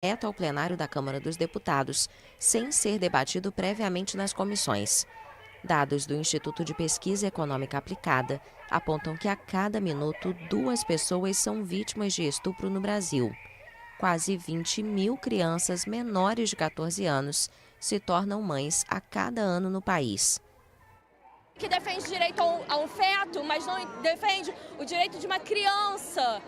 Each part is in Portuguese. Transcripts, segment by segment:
direto ao plenário da Câmara dos Deputados, sem ser debatido previamente nas comissões. Dados do Instituto de Pesquisa Econômica Aplicada apontam que a cada minuto 2 pessoas são vítimas de estupro no Brasil. Quase 20 mil crianças menores de 14 anos se tornam mães a cada ano no país. Que defende o direito a um feto, mas não defende o direito de uma criança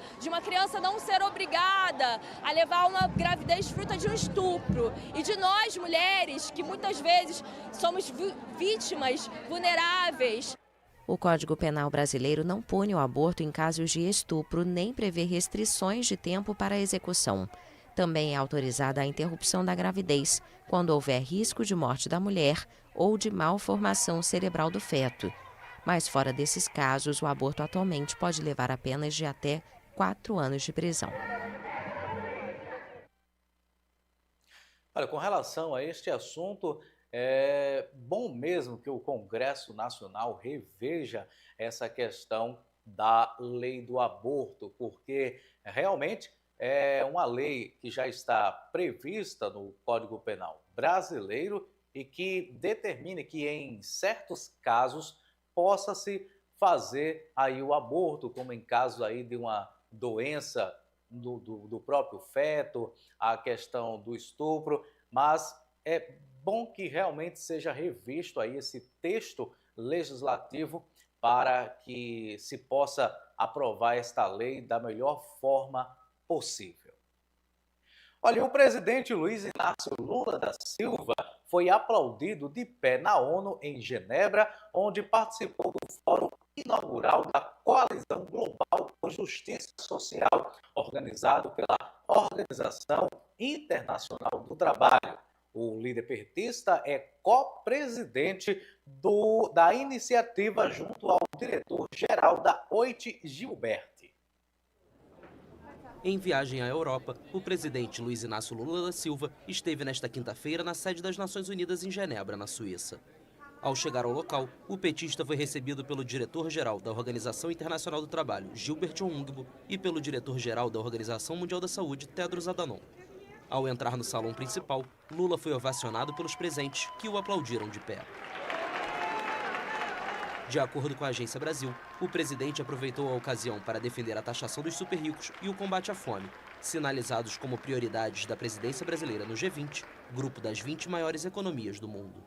não ser obrigada a levar uma gravidez fruta de um estupro. E de nós, mulheres, que muitas vezes somos vítimas vulneráveis. O Código Penal brasileiro não pune o aborto em casos de estupro nem prevê restrições de tempo para a execução. Também é autorizada a interrupção da gravidez, quando houver risco de morte da mulher ou de malformação cerebral do feto. Mas fora desses casos, o aborto atualmente pode levar a penas de até 4 anos de prisão. Olha, com relação a este assunto, é bom mesmo que o Congresso Nacional reveja essa questão da lei do aborto, porque realmente é uma lei que já está prevista no Código Penal brasileiro e que determina que em certos casos possa-se fazer aí o aborto, como em caso aí de uma doença do próprio feto, a questão do estupro, mas é bom que realmente seja revisto aí esse texto legislativo para que se possa aprovar esta lei da melhor forma possível. Olha, o presidente Luiz Inácio Lula da Silva foi aplaudido de pé na ONU em Genebra, onde participou do fórum inaugural da Coalizão Global por Justiça Social, organizado pela Organização Internacional do Trabalho. O líder petista é co-presidente da iniciativa junto ao diretor-geral da OIT, Gilberti. Em viagem à Europa, o presidente Luiz Inácio Lula da Silva esteve nesta quinta-feira na sede das Nações Unidas em Genebra, na Suíça. Ao chegar ao local, o petista foi recebido pelo diretor-geral da Organização Internacional do Trabalho, Gilbert Ongbo, e pelo diretor-geral da Organização Mundial da Saúde, Tedros Adhanom. Ao entrar no salão principal, Lula foi ovacionado pelos presentes, que o aplaudiram de pé. De acordo com a Agência Brasil, o presidente aproveitou a ocasião para defender a taxação dos super-ricos e o combate à fome, sinalizados como prioridades da presidência brasileira no G20, grupo das 20 maiores economias do mundo.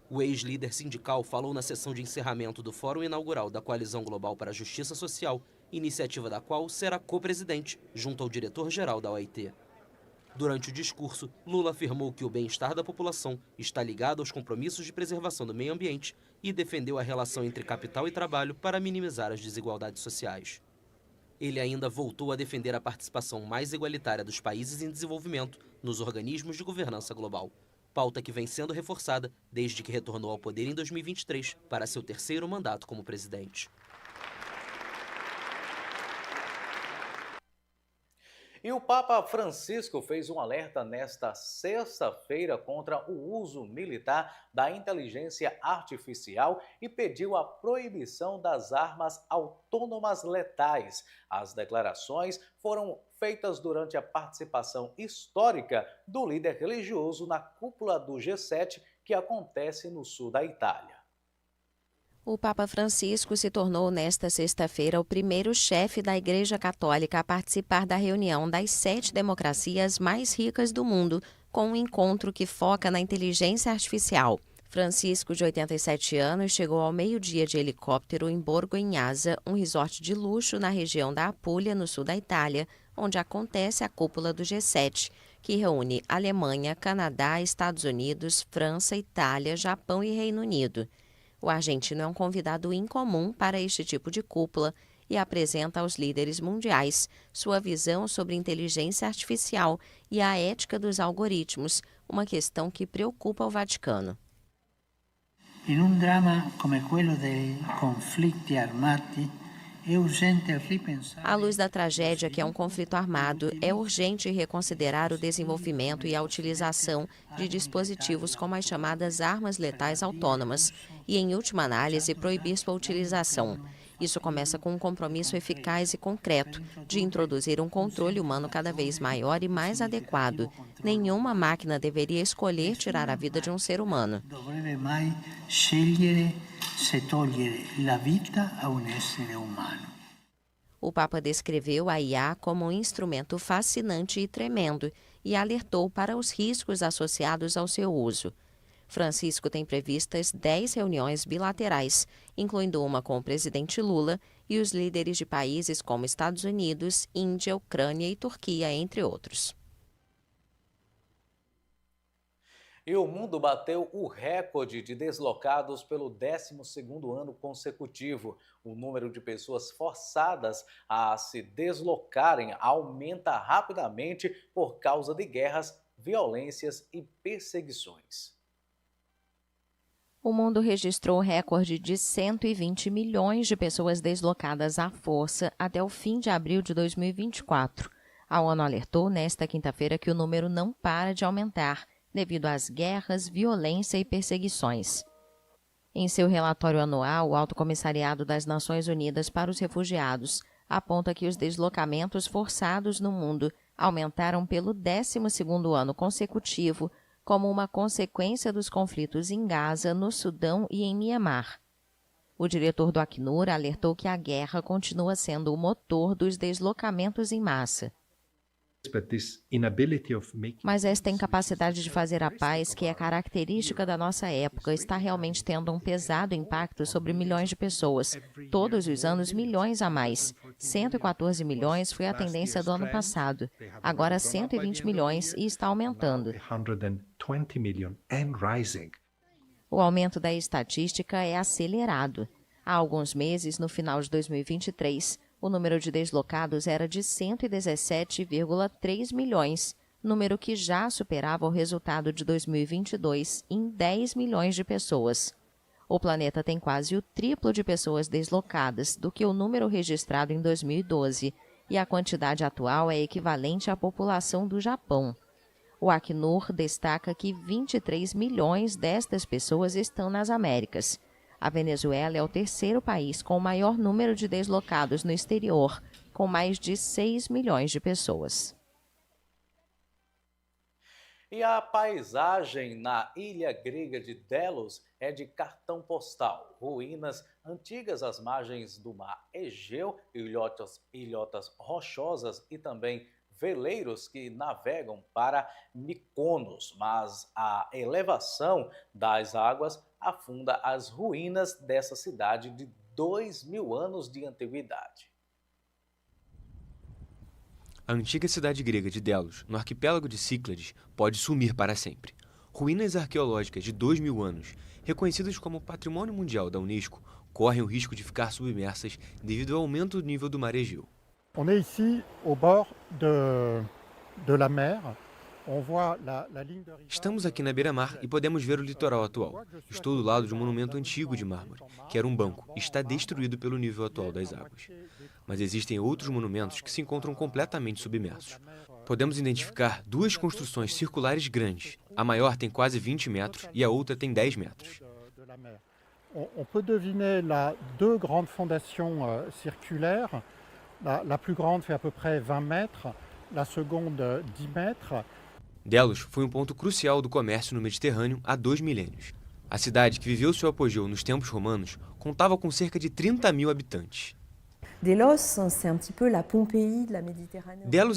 O ex-líder sindical falou na sessão de encerramento do Fórum Inaugural da Coalizão Global para a Justiça Social, iniciativa da qual será co-presidente, junto ao diretor-geral da OIT. Durante o discurso, Lula afirmou que o bem-estar da população está ligado aos compromissos de preservação do meio ambiente e defendeu a relação entre capital e trabalho para minimizar as desigualdades sociais. Ele ainda voltou a defender a participação mais igualitária dos países em desenvolvimento nos organismos de governança global, pauta que vem sendo reforçada desde que retornou ao poder em 2023 para seu terceiro mandato como presidente. E o Papa Francisco fez um alerta nesta sexta-feira contra o uso militar da inteligência artificial e pediu a proibição das armas autônomas letais. As declarações foram feitas durante a participação histórica do líder religioso na cúpula do G7, que acontece no sul da Itália. O Papa Francisco se tornou nesta sexta-feira o primeiro chefe da Igreja Católica a participar da reunião das 7 democracias mais ricas do mundo, com um encontro que foca na inteligência artificial. Francisco, de 87 anos, chegou ao meio-dia de helicóptero em Borgo Egnazza, um resort de luxo na região da Apulia, no sul da Itália, onde acontece a cúpula do G7, que reúne Alemanha, Canadá, Estados Unidos, França, Itália, Japão e Reino Unido. O argentino é um convidado incomum para este tipo de cúpula e apresenta aos líderes mundiais sua visão sobre inteligência artificial e a ética dos algoritmos, uma questão que preocupa o Vaticano. In un dramma come quello dei conflitti armati, é urgente repensar. À luz da tragédia que é um conflito armado, é urgente reconsiderar o desenvolvimento e a utilização de dispositivos como as chamadas armas letais autônomas e, em última análise, proibir sua utilização. Isso começa com um compromisso eficaz e concreto de introduzir um controle humano cada vez maior e mais adequado. Nenhuma máquina deveria escolher tirar a vida de um ser humano. Dovrebbe mai scegliere se togliere la vita a un essere umano. O Papa descreveu a IA como um instrumento fascinante e tremendo e alertou para os riscos associados ao seu uso. Francisco tem previstas 10 reuniões bilaterais, incluindo uma com o presidente Lula e os líderes de países como Estados Unidos, Índia, Ucrânia e Turquia, entre outros. E o mundo bateu o recorde de deslocados pelo 12º ano consecutivo. O número de pessoas forçadas a se deslocarem aumenta rapidamente por causa de guerras, violências e perseguições. O mundo registrou o recorde de 120 milhões de pessoas deslocadas à força até o fim de abril de 2024. A ONU alertou nesta quinta-feira que o número não para de aumentar, devido às guerras, violência e perseguições. Em seu relatório anual, o Alto Comissariado das Nações Unidas para os Refugiados aponta que os deslocamentos forçados no mundo aumentaram pelo 12º ano consecutivo como uma consequência dos conflitos em Gaza, no Sudão e em Mianmar. O diretor do Acnur alertou que a guerra continua sendo o motor dos deslocamentos em massa. Mas esta incapacidade de fazer a paz, que é característica da nossa época, está realmente tendo um pesado impacto sobre milhões de pessoas. Todos os anos, milhões a mais. 114 milhões foi a tendência do ano passado. Agora 120 milhões e está aumentando. O aumento da estatística é acelerado. Há alguns meses, no final de 2023, o número de deslocados era de 117,3 milhões, número que já superava o resultado de 2022 em 10 milhões de pessoas. O planeta tem quase o triplo de pessoas deslocadas do que o número registrado em 2012, e a quantidade atual é equivalente à população do Japão. O Acnur destaca que 23 milhões destas pessoas estão nas Américas. A Venezuela é o terceiro país com o maior número de deslocados no exterior, com mais de 6 milhões de pessoas. E a paisagem na ilha grega de Delos é de cartão postal. Ruínas antigas às margens do mar Egeu, ilhotas rochosas e também veleiros que navegam para Mykonos, mas a elevação das águas afunda as ruínas dessa cidade de 2.000 anos de antiguidade. A antiga cidade grega de Delos, no arquipélago de Cíclades, pode sumir para sempre. Ruínas arqueológicas de 2.000 anos, reconhecidas como Patrimônio Mundial da Unesco, correm o risco de ficar submersas devido ao aumento do nível do mar Egeu. On est ici au bord de la mer. Estamos aqui na beira-mar e podemos ver o litoral atual. Estou do lado de um monumento antigo de mármore, que era um banco e está destruído pelo nível atual das águas. Mas existem outros monumentos que se encontram completamente submersos. Podemos identificar duas construções circulares grandes. A maior tem quase 20 metros e a outra tem 10 metros. On peut deviner là deux grandes fondations circulaires. La plus grande fait à peu près 20 mètres, la seconde 10 mètres. Delos foi um ponto crucial do comércio no Mediterrâneo há 2 milênios. A cidade, que viveu seu apogeu nos tempos romanos, contava com cerca de 30.000 habitantes. Delos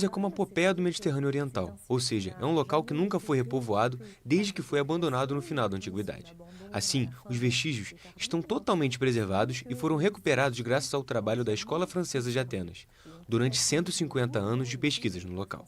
é como a Pompeia do Mediterrâneo Oriental, ou seja, é um local que nunca foi repovoado desde que foi abandonado no final da Antiguidade. Assim, os vestígios estão totalmente preservados e foram recuperados graças ao trabalho da Escola Francesa de Atenas, durante 150 anos de pesquisas no local.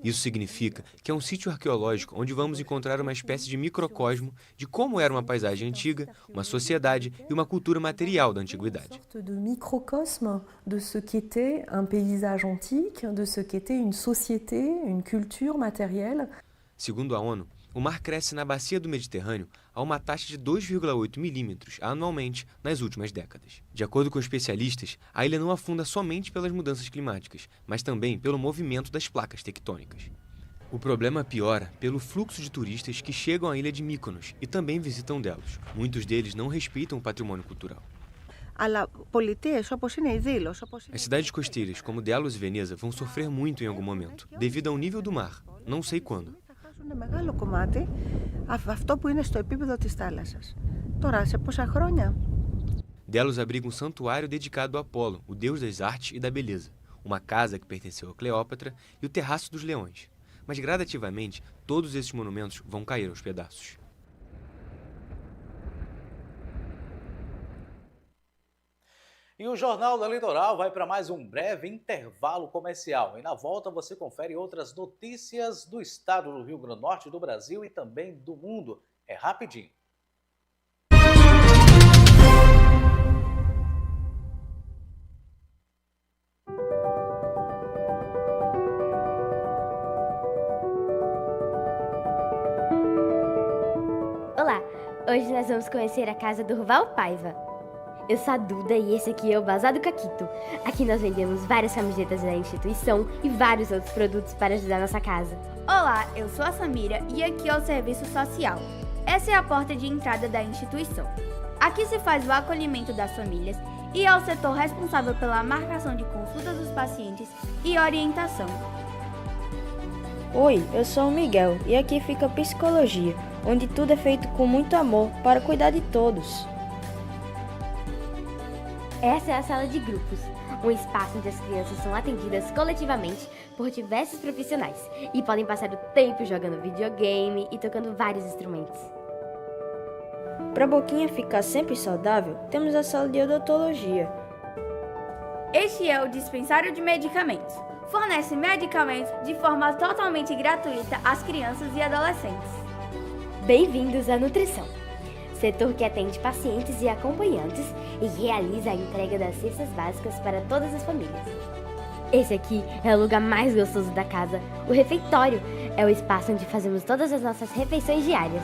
Isso significa que é um sítio arqueológico onde vamos encontrar uma espécie de microcosmo de como era uma paisagem antiga, uma sociedade e uma cultura material da antiguidade. de microcosme de ce qu'était un paysage antique, de ce qu'était une société, une culture matérielle. Segundo a ONU, o mar cresce na bacia do Mediterrâneo a uma taxa de 2,8 milímetros anualmente nas últimas décadas. De acordo com especialistas, a ilha não afunda somente pelas mudanças climáticas, mas também pelo movimento das placas tectônicas. O problema piora pelo fluxo de turistas que chegam à ilha de Mykonos e também visitam Delos. Muitos deles não respeitam o patrimônio cultural. As cidades costeiras, como Delos e Veneza, vão sofrer muito em algum momento, devido ao nível do mar. Não sei quando. Delos abriga um santuário dedicado a Apolo, o deus das artes e da beleza, uma casa que pertenceu a Cleópatra e o Terraço dos Leões. Mas gradativamente, todos esses monumentos vão cair aos pedaços. E o Jornal da Litoral vai para mais um breve intervalo comercial. E na volta você confere outras notícias do estado do Rio Grande do Norte, do Brasil e também do mundo. É rapidinho. Olá, hoje nós vamos conhecer a casa do Ruval Paiva. Eu sou a Duda e esse aqui é o Bazar do Caquito. Aqui nós vendemos várias camisetas da instituição e vários outros produtos para ajudar nossa casa. Olá, eu sou a Samira e aqui é o Serviço Social. Essa é a porta de entrada da instituição. Aqui se faz o acolhimento das famílias e é o setor responsável pela marcação de consultas dos pacientes e orientação. Oi, eu sou o Miguel e aqui fica a psicologia, onde tudo é feito com muito amor para cuidar de todos. Essa é a sala de grupos, um espaço onde as crianças são atendidas coletivamente por diversos profissionais e podem passar o tempo jogando videogame e tocando vários instrumentos. Para a boquinha ficar sempre saudável, temos a sala de odontologia. Este é o dispensário de medicamentos. Fornece medicamentos de forma totalmente gratuita às crianças e adolescentes. Bem-vindos à nutrição, setor que atende pacientes e acompanhantes e realiza a entrega das cestas básicas para todas as famílias. Esse aqui é o lugar mais gostoso da casa, o refeitório. É o espaço onde fazemos todas as nossas refeições diárias.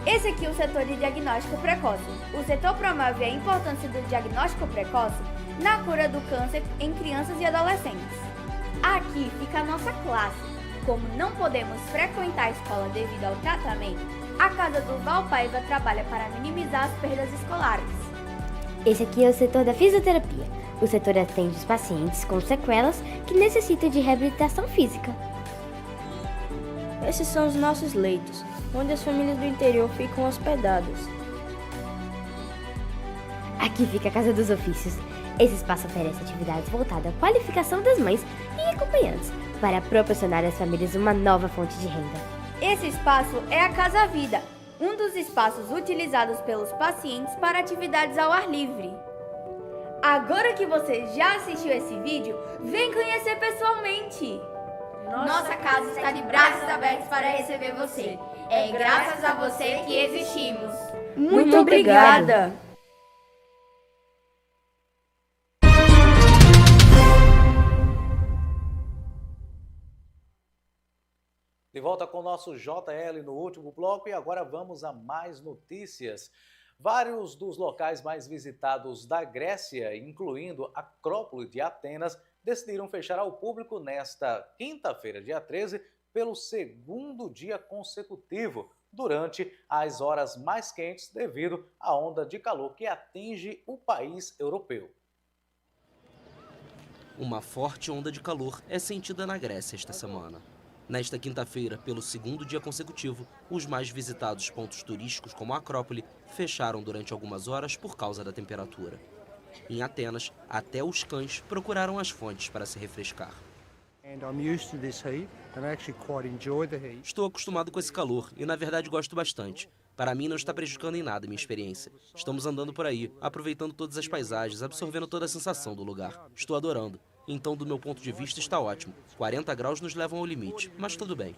Esse aqui é o setor de diagnóstico precoce. O setor promove a importância do diagnóstico precoce na cura do câncer em crianças e adolescentes. Aqui fica a nossa classe. Como não podemos frequentar a escola devido ao tratamento, a casa do Ruval Paiva trabalha para minimizar as perdas escolares. Esse aqui é o setor da fisioterapia. O setor atende os pacientes com sequelas que necessitam de reabilitação física. Esses são os nossos leitos, onde as famílias do interior ficam hospedadas. Aqui fica a Casa dos Ofícios. Esse espaço oferece atividades voltadas à qualificação das mães e acompanhantes, para proporcionar às famílias uma nova fonte de renda. Esse espaço é a Casa Vida, um dos espaços utilizados pelos pacientes para atividades ao ar livre. Agora que você já assistiu esse vídeo, vem conhecer pessoalmente! Nossa casa está de braços abertos para receber você. É graças a você que existimos. Muito obrigada! De volta com o nosso JL no último bloco e agora vamos a mais notícias. Vários dos locais mais visitados da Grécia, incluindo a Acrópole de Atenas, decidiram fechar ao público nesta quinta-feira, dia 13, pelo segundo dia consecutivo, durante as horas mais quentes devido à onda de calor que atinge o país europeu. Uma forte onda de calor é sentida na Grécia esta semana. Nesta quinta-feira, pelo segundo dia consecutivo, os mais visitados pontos turísticos como a Acrópole fecharam durante algumas horas por causa da temperatura. Em Atenas, até os cães procuraram as fontes para se refrescar. Estou acostumado com esse calor e, na verdade, gosto bastante. Para mim, não está prejudicando em nada a minha experiência. Estamos andando por aí, aproveitando todas as paisagens, absorvendo toda a sensação do lugar. Estou adorando. Então, do meu ponto de vista, está ótimo. 40 graus nos levam ao limite, mas tudo bem.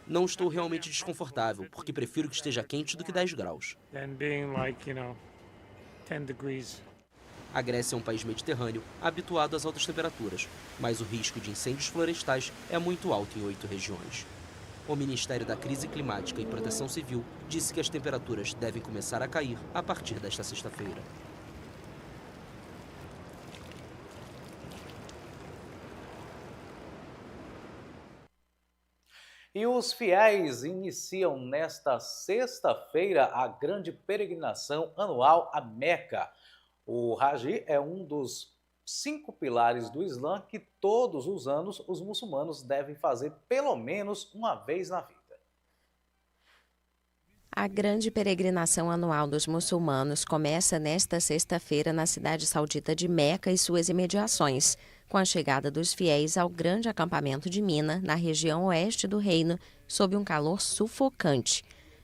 Não estou realmente desconfortável, porque prefiro que esteja quente do que 10 graus. A Grécia é um país mediterrâneo, habituado às altas temperaturas, mas o risco de incêndios florestais é muito alto em 8 regiões. O Ministério da Crise Climática e Proteção Civil disse que as temperaturas devem começar a cair a partir desta sexta-feira. E os fiéis iniciam nesta sexta-feira a grande peregrinação anual a Meca. O Hajj é um dos 5 pilares do Islã que todos os anos os muçulmanos devem fazer pelo menos uma vez na vida. A grande peregrinação anual dos muçulmanos começa nesta sexta-feira na cidade saudita de Meca e suas imediações, com a chegada dos fiéis ao grande acampamento de Mina, na região oeste do reino, sob um calor sufocante.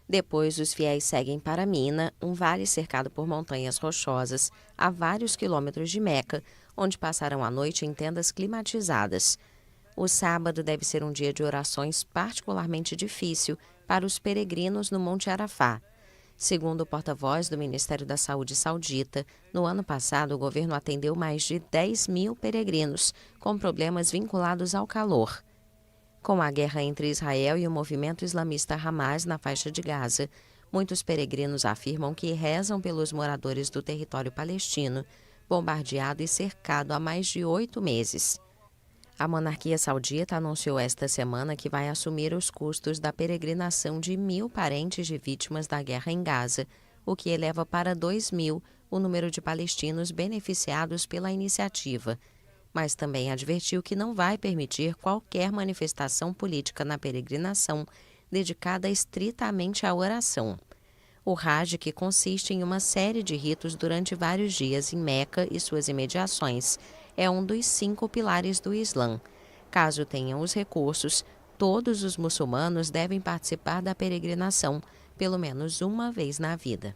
Depois, os fiéis seguem para Mina, um vale cercado por montanhas rochosas, a vários quilômetros de Meca, onde passarão a noite em tendas climatizadas. O sábado deve ser um dia de orações particularmente difícil para os peregrinos no Monte Arafá. Segundo o porta-voz do Ministério da Saúde saudita, no ano passado o governo atendeu mais de 10 mil peregrinos com problemas vinculados ao calor. Com a guerra entre Israel e o movimento islamista Hamas na faixa de Gaza, muitos peregrinos afirmam que rezam pelos moradores do território palestino, bombardeado e cercado há mais de 8 meses. A monarquia saudita anunciou esta semana que vai assumir os custos da peregrinação de 1.000 parentes de vítimas da guerra em Gaza, o que eleva para 2.000 o número de palestinos beneficiados pela iniciativa. Mas também advertiu que não vai permitir qualquer manifestação política na peregrinação dedicada estritamente à oração. O Hajj, que consiste em uma série de ritos durante vários dias em Meca e suas imediações, é um dos 5 pilares do Islã. Caso tenham os recursos, todos os muçulmanos devem participar da peregrinação pelo menos uma vez na vida.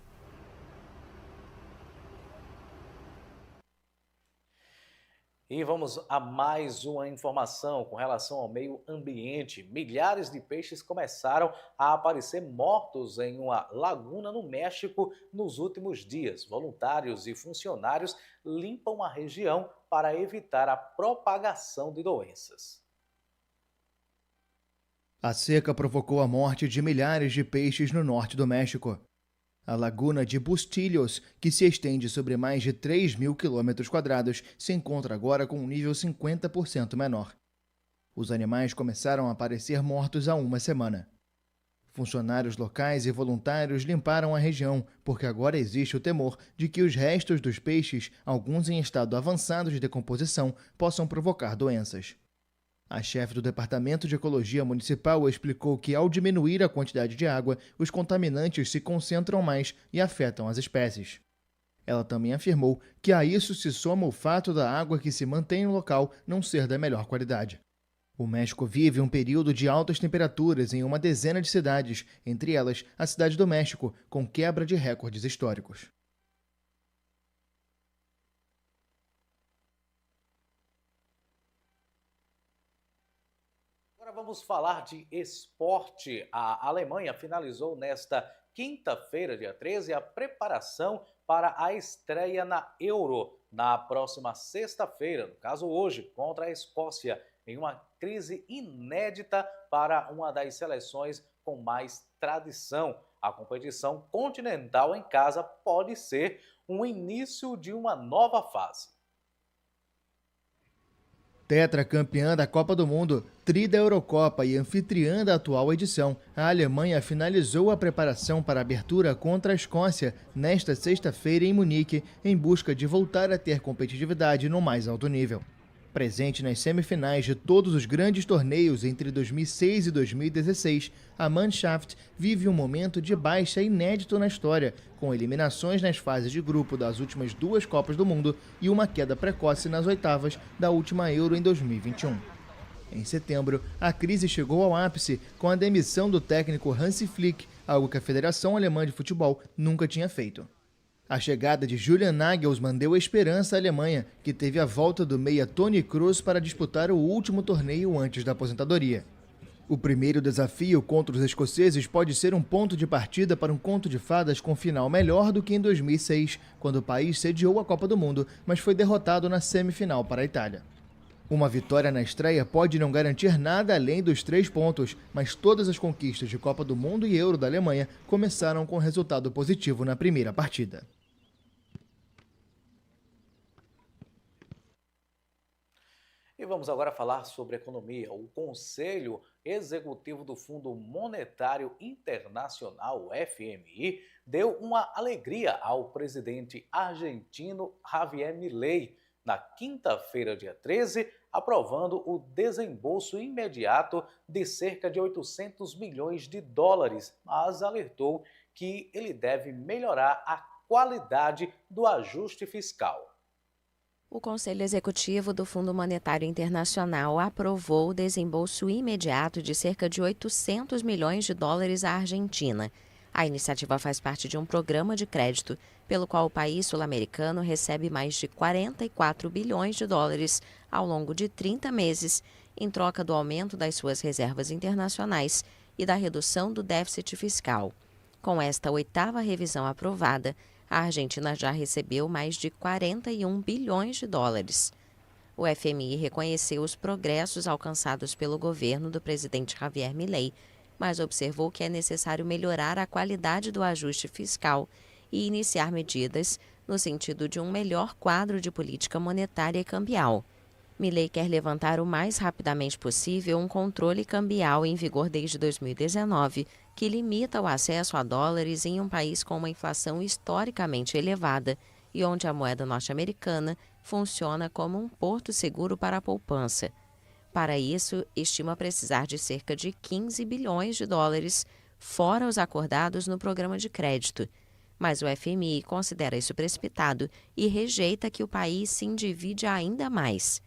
E vamos a mais uma informação com relação ao meio ambiente. Milhares de peixes começaram a aparecer mortos em uma laguna no México nos últimos dias. Voluntários e funcionários limpam a região para evitar a propagação de doenças. A seca provocou a morte de milhares de peixes no norte do México. A laguna de Bustillos, que se estende sobre mais de 3.000 km², se encontra agora com um nível 50% menor. Os animais começaram a aparecer mortos há uma semana. Funcionários locais e voluntários limparam a região, porque agora existe o temor de que os restos dos peixes, alguns em estado avançado de decomposição, possam provocar doenças. A chefe do Departamento de Ecologia Municipal explicou que, ao diminuir a quantidade de água, os contaminantes se concentram mais e afetam as espécies. Ela também afirmou que a isso se soma o fato da água que se mantém no local não ser da melhor qualidade. O México vive um período de altas temperaturas em uma dezena de cidades, entre elas a Cidade do México, com quebra de recordes históricos. Agora vamos falar de esporte. A Alemanha finalizou nesta quinta-feira, dia 13, a preparação para a estreia na Euro na próxima sexta-feira, no caso hoje, contra a Escócia, em uma crise inédita para uma das seleções com mais tradição. A competição continental em casa pode ser o início de uma nova fase. Tetracampeã da Copa do Mundo, tri da Eurocopa e anfitriã da atual edição, a Alemanha finalizou a preparação para a abertura contra a Escócia nesta sexta-feira em Munique, em busca de voltar a ter competitividade no mais alto nível. Presente nas semifinais de todos os grandes torneios entre 2006 e 2016, a Mannschaft vive um momento de baixa inédito na história, com eliminações nas fases de grupo das últimas 2 Copas do Mundo e uma queda precoce nas oitavas da última Euro em 2021. Em setembro, a crise chegou ao ápice com a demissão do técnico Hansi Flick, algo que a Federação Alemã de Futebol nunca tinha feito. A chegada de Julian Nagelsmann deu esperança à Alemanha, que teve a volta do meia Toni Kroos para disputar o último torneio antes da aposentadoria. O primeiro desafio contra os escoceses pode ser um ponto de partida para um conto de fadas com final melhor do que em 2006, quando o país sediou a Copa do Mundo, mas foi derrotado na semifinal para a Itália. Uma vitória na estreia pode não garantir nada além dos 3 pontos, mas todas as conquistas de Copa do Mundo e Euro da Alemanha começaram com resultado positivo na primeira partida. E vamos agora falar sobre economia. O Conselho Executivo do Fundo Monetário Internacional, FMI, deu uma alegria ao presidente argentino Javier Milei na quinta-feira, dia 13, aprovando o desembolso imediato de cerca de 800 milhões de dólares, mas alertou que ele deve melhorar a qualidade do ajuste fiscal. O Conselho Executivo do Fundo Monetário Internacional aprovou o desembolso imediato de cerca de 800 milhões de dólares à Argentina. A iniciativa faz parte de um programa de crédito, pelo qual o país sul-americano recebe mais de 44 bilhões de dólares ao longo de 30 meses, em troca do aumento das suas reservas internacionais e da redução do déficit fiscal. Com esta 8ª revisão aprovada, a Argentina já recebeu mais de 41 bilhões de dólares. O FMI reconheceu os progressos alcançados pelo governo do presidente Javier Milei, mas observou que é necessário melhorar a qualidade do ajuste fiscal e iniciar medidas no sentido de um melhor quadro de política monetária e cambial. Milei quer levantar o mais rapidamente possível um controle cambial em vigor desde 2019, que limita o acesso a dólares em um país com uma inflação historicamente elevada e onde a moeda norte-americana funciona como um porto seguro para a poupança. Para isso, estima precisar de cerca de 15 bilhões de dólares, fora os acordados no programa de crédito. Mas o FMI considera isso precipitado e rejeita que o país se endivide ainda mais.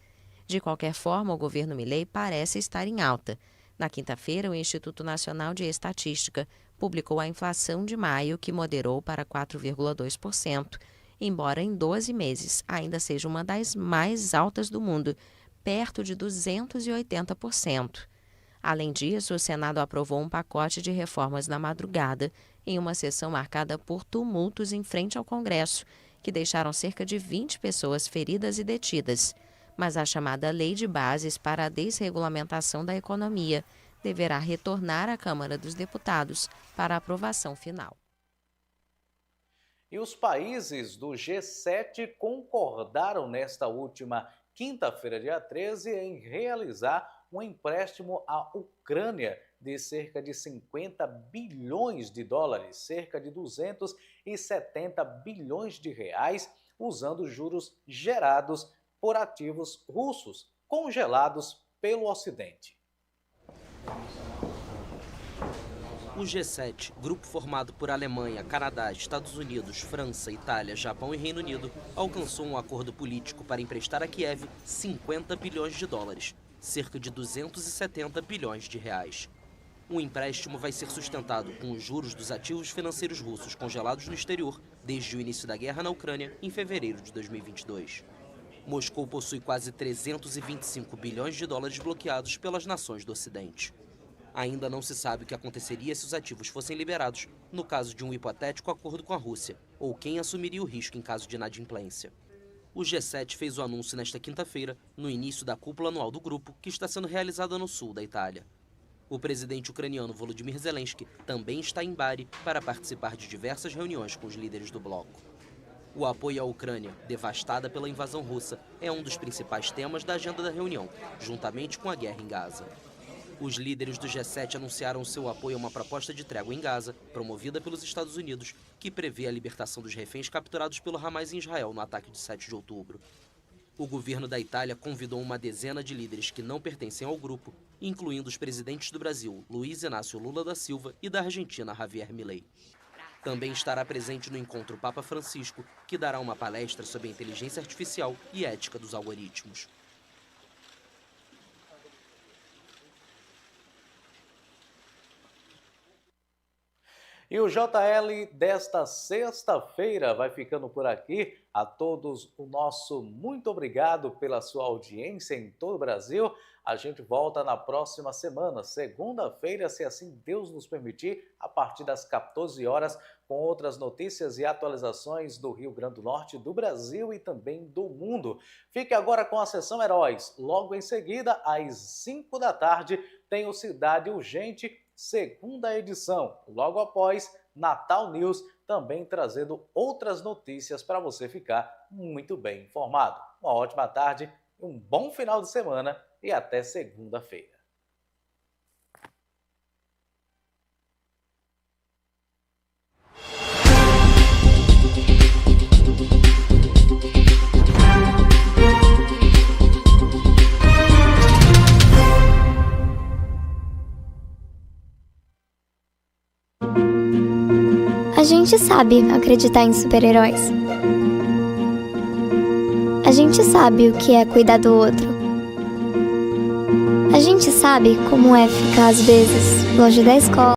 De qualquer forma, o governo Milei parece estar em alta. Na quinta-feira, o Instituto Nacional de Estatística publicou a inflação de maio, que moderou para 4,2%, embora em 12 meses ainda seja uma das mais altas do mundo, perto de 280%. Além disso, o Senado aprovou um pacote de reformas na madrugada, em uma sessão marcada por tumultos em frente ao Congresso, que deixaram cerca de 20 pessoas feridas e detidas. Mas a chamada Lei de Bases para a Desregulamentação da Economia deverá retornar à Câmara dos Deputados para aprovação final. E os países do G7 concordaram nesta última quinta-feira, dia 13, em realizar um empréstimo à Ucrânia de cerca de 50 bilhões de dólares, cerca de 270 bilhões de reais, usando juros gerados por ativos russos congelados pelo Ocidente. O G7, grupo formado por Alemanha, Canadá, Estados Unidos, França, Itália, Japão e Reino Unido, alcançou um acordo político para emprestar a Kiev 50 bilhões de dólares, cerca de 270 bilhões de reais. O empréstimo vai ser sustentado com os juros dos ativos financeiros russos congelados no exterior desde o início da guerra na Ucrânia, em fevereiro de 2022. Moscou possui quase 325 bilhões de dólares bloqueados pelas nações do Ocidente. Ainda não se sabe o que aconteceria se os ativos fossem liberados no caso de um hipotético acordo com a Rússia, ou quem assumiria o risco em caso de inadimplência. O G7 fez o anúncio nesta quinta-feira, no início da cúpula anual do grupo, que está sendo realizada no sul da Itália. O presidente ucraniano Volodymyr Zelensky também está em Bari para participar de diversas reuniões com os líderes do bloco. O apoio à Ucrânia, devastada pela invasão russa, é um dos principais temas da agenda da reunião, juntamente com a guerra em Gaza. Os líderes do G7 anunciaram seu apoio a uma proposta de trégua em Gaza, promovida pelos Estados Unidos, que prevê a libertação dos reféns capturados pelo Hamas em Israel no ataque de 7 de outubro. O governo da Itália convidou uma dezena de líderes que não pertencem ao grupo, incluindo os presidentes do Brasil, Luiz Inácio Lula da Silva, e da Argentina, Javier Milei. Também estará presente no encontro o Papa Francisco, que dará uma palestra sobre a inteligência artificial e ética dos algoritmos. E o JL desta sexta-feira vai ficando por aqui. A todos o nosso muito obrigado pela sua audiência em todo o Brasil. A gente volta na próxima semana, segunda-feira, se assim Deus nos permitir, a partir das 14 horas, com outras notícias e atualizações do Rio Grande do Norte, do Brasil e também do mundo. Fique agora com a sessão Heróis. Logo em seguida, às 5 da tarde, tem o Cidade Urgente, segunda edição. Logo após, Natal News, também trazendo outras notícias para você ficar muito bem informado. Uma ótima tarde um bom final de semana e até segunda-feira. A gente sabe acreditar em super-heróis. A gente sabe o que é cuidar do outro. A gente sabe como é ficar às vezes longe da escola.